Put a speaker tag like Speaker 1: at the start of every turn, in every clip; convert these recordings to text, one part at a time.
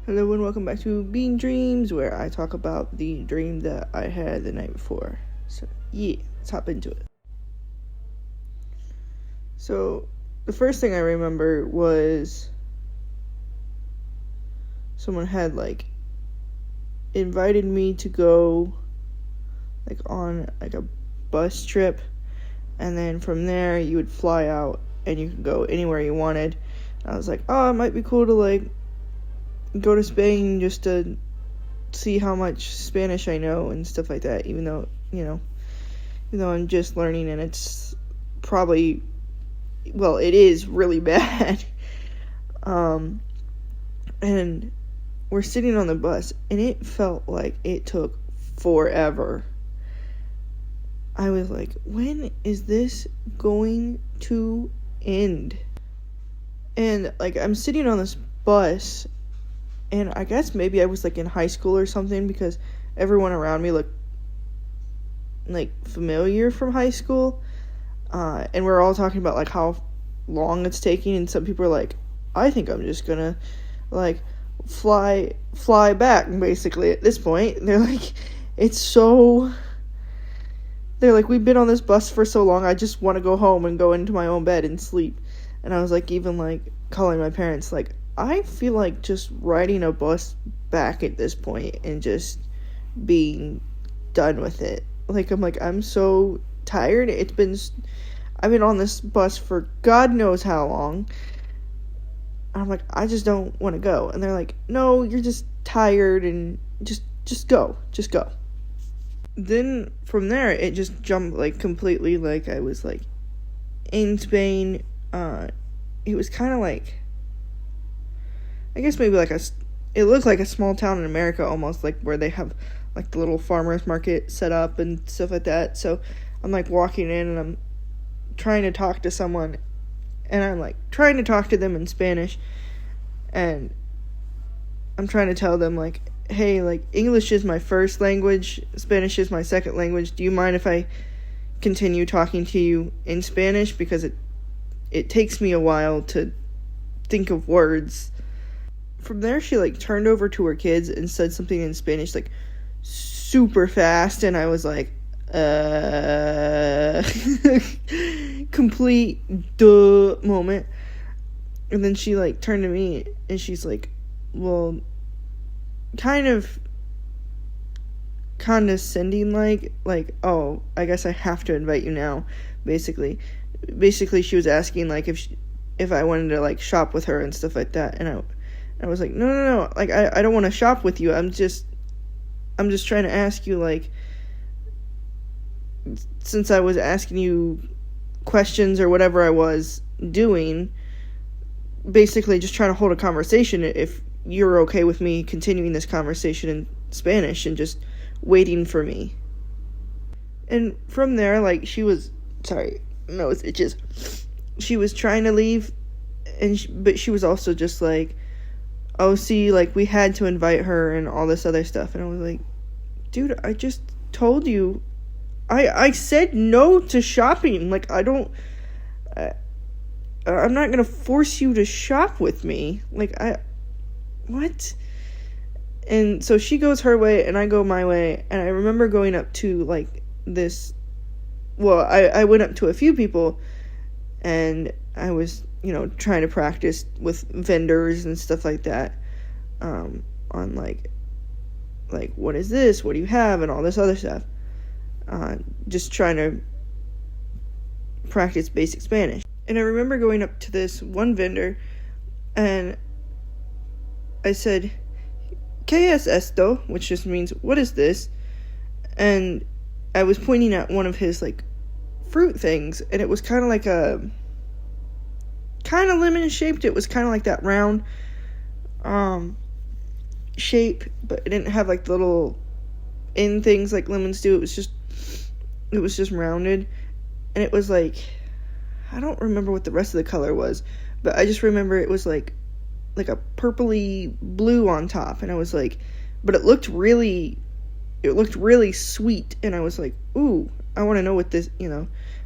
Speaker 1: Hello and welcome back to Bean Dreams, where I talk about the dream that I had the night before. So yeah, let's hop into it. So the first thing I remember was someone had invited me to go on a bus trip, and then from there you would fly out and you could go anywhere you wanted. And I was like, oh, it might be cool to go to Spain just to see how much Spanish I know and stuff like that, even though I'm just learning and it's probably, well, it is really bad. And we're sitting on the bus and it felt like it took forever. I was like, when is this going to end? And I'm sitting on this bus, and I guess maybe I was in high school or something, because everyone around me looked familiar from high school. And we're all talking about how long it's taking, and some people are like, I think I'm just gonna fly back, basically, at this point. They're we've been on this bus for so long, I just want to go home and go into my own bed and sleep. And I was even calling my parents, I feel like just riding a bus back at this point and just being done with it. I'm so tired. I've been on this bus for God knows how long. I'm I just don't want to go. And they're like, no, you're just tired and just go. Then from there, it just jumped completely. I was in Spain. It was kind of I guess maybe it looked like a small town in America almost, where they have the little farmers market set up and stuff like that. So I'm walking in and I'm trying to talk to someone, and I'm trying to talk to them in Spanish, and I'm trying to tell them hey, English is my first language, Spanish is my second language. Do you mind if I continue talking to you in Spanish, because it takes me a while to think of words. From there, she turned over to her kids and said something in Spanish super fast, and I was complete duh moment. And then she turned to me and she's well, kind of condescending, oh, I guess I have to invite you now, basically she was asking if I wanted to shop with her and stuff like that, and I was like, no, I don't want to shop with you. I'm just trying to ask you, since I was asking you questions or whatever I was doing, basically just trying to hold a conversation, if you're okay with me continuing this conversation in Spanish and just waiting for me. And from there, she was, sorry, no, it just, she was trying to leave, but she was also just oh, see, we had to invite her and all this other stuff. And I was like, dude, I just told you, I said no to shopping. I'm not gonna force you to shop with me. What? And so she goes her way and I go my way. And I remember going up to this, well, I went up to a few people, and I was, trying to practice with vendors and stuff like that, on what is this, what do you have, and all this other stuff, just trying to practice basic Spanish. And I remember going up to this one vendor, and I said, ¿Qué es esto?, which just means, what is this? And I was pointing at one of his fruit things, and it was kind of kind of lemon shaped. It was kind of that round shape, but it didn't have the little end things like lemons do. It was just rounded, and it was I don't remember what the rest of the color was, but I just remember it was a purpley blue on top, and I was but it looked really sweet, and I was ooh, I want to know what this,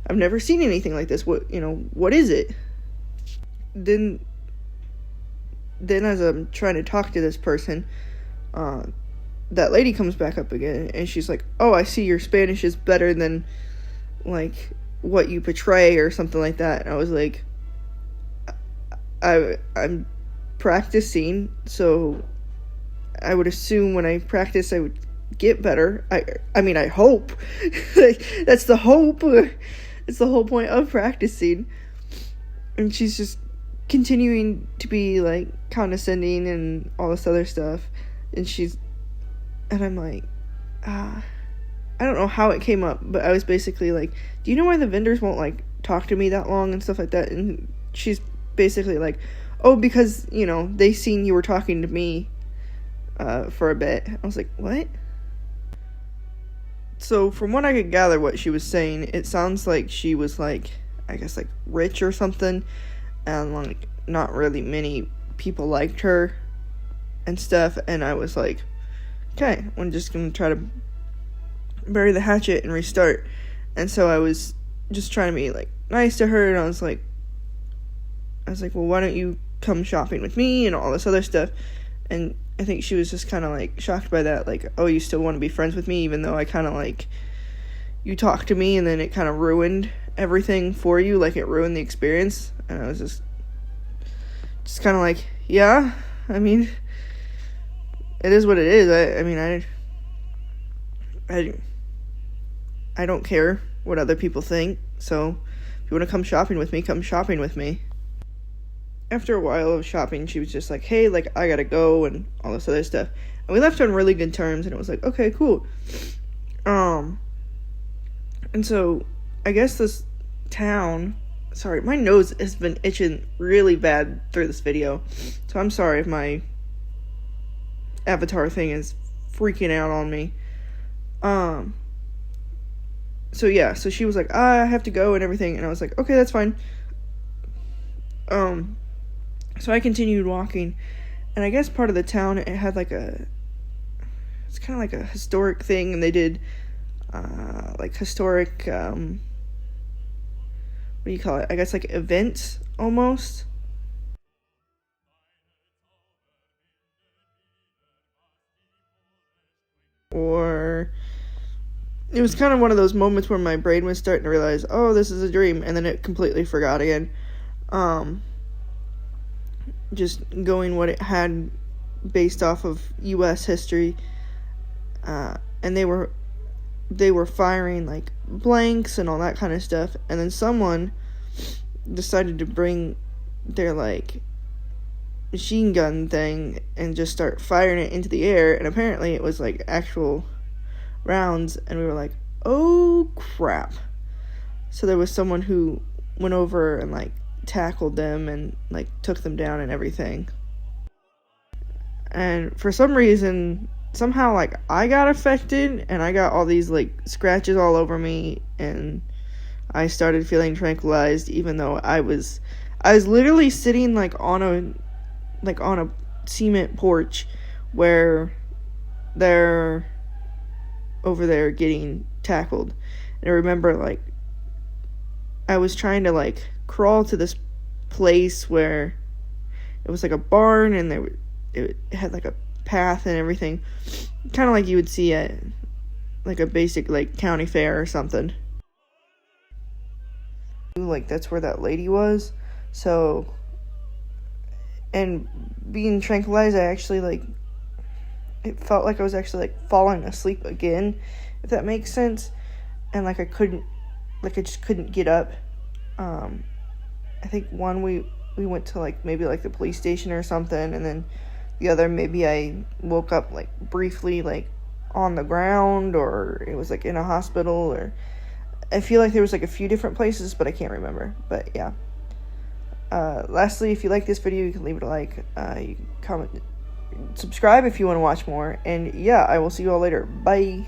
Speaker 1: I've never seen anything like this. What is it? Then then as I'm trying to talk to this person, that lady comes back up again, and she's like, oh, I see your Spanish is better than, like, what you portray, or something like that. And I was like, I'm practicing, so I would assume when I practice I would get better. I mean, I hope. Like, that's the hope. It's the whole point of practicing. And she's just continuing to be, like, condescending and all this other stuff. And I'm like, I don't know how it came up, but I was basically like, do you know why the vendors won't, like, talk to me that long and stuff like that? And she's basically like, oh, because, you know, they seen you were talking to me for a bit. I was like, what? So from what I could gather what she was saying, it sounds like she was, like, I guess, like, rich or something, and, like, not really many people liked her and stuff. And I was like, okay, I'm just gonna try to bury the hatchet and restart. And so I was just trying to be, like, nice to her, and I was like, well, why don't you come shopping with me and all this other stuff? And I think she was just kind of, like, shocked by that, like, oh, you still want to be friends with me, even though I kind of, like, you talked to me and then it kind of ruined everything for you, like, it ruined the experience. And I was just kind of like, yeah, I mean, it is what it is. I don't care what other people think, so if you want to come shopping with me, come shopping with me. After a while of shopping, she was just like, hey, like, I gotta go, and all this other stuff. And we left on really good terms, and it was like, okay, cool. And so, I guess this town, sorry, my nose has been itching really bad through this video, so I'm sorry if my avatar thing is freaking out on me. So yeah, so she was like, I have to go and everything, and I was like, okay, that's fine. So I continued walking, and I guess part of the town, it had like it's kind of like a historic thing, and they did, like historic, what do you call it? I guess like events, almost. Or it was kind of one of those moments where my brain was starting to realize, oh, this is a dream, and then it completely forgot again. Just going what it had based off of U.S. history, and they were firing like blanks and all that kind of stuff, and then someone decided to bring their like machine gun thing and just start firing it into the air, and apparently it was like actual rounds, and we were like, oh crap. So there was someone who went over and like tackled them and like took them down and everything. And for some reason, somehow like I got affected, and I got all these like scratches all over me, and I started feeling tranquilized, even though I was literally sitting like on a cement porch where they're over there getting tackled. And I remember like I was trying to like crawl to this place where it was like a barn, and it had like a path and everything, kind of like you would see at like a basic like county fair or something. Like that's where that lady was. So, and being tranquilized, I actually like, it felt like I was actually like falling asleep again, if that makes sense. And like I just couldn't get up. I think one we went to like maybe like the police station or something, and then the other maybe I woke up like briefly like on the ground, or it was like in a hospital, or I feel like there was like a few different places, but I can't remember. But yeah. Lastly, if you like this video, you can leave it a like, you can comment, subscribe if you want to watch more, and yeah, I will see you all later. Bye.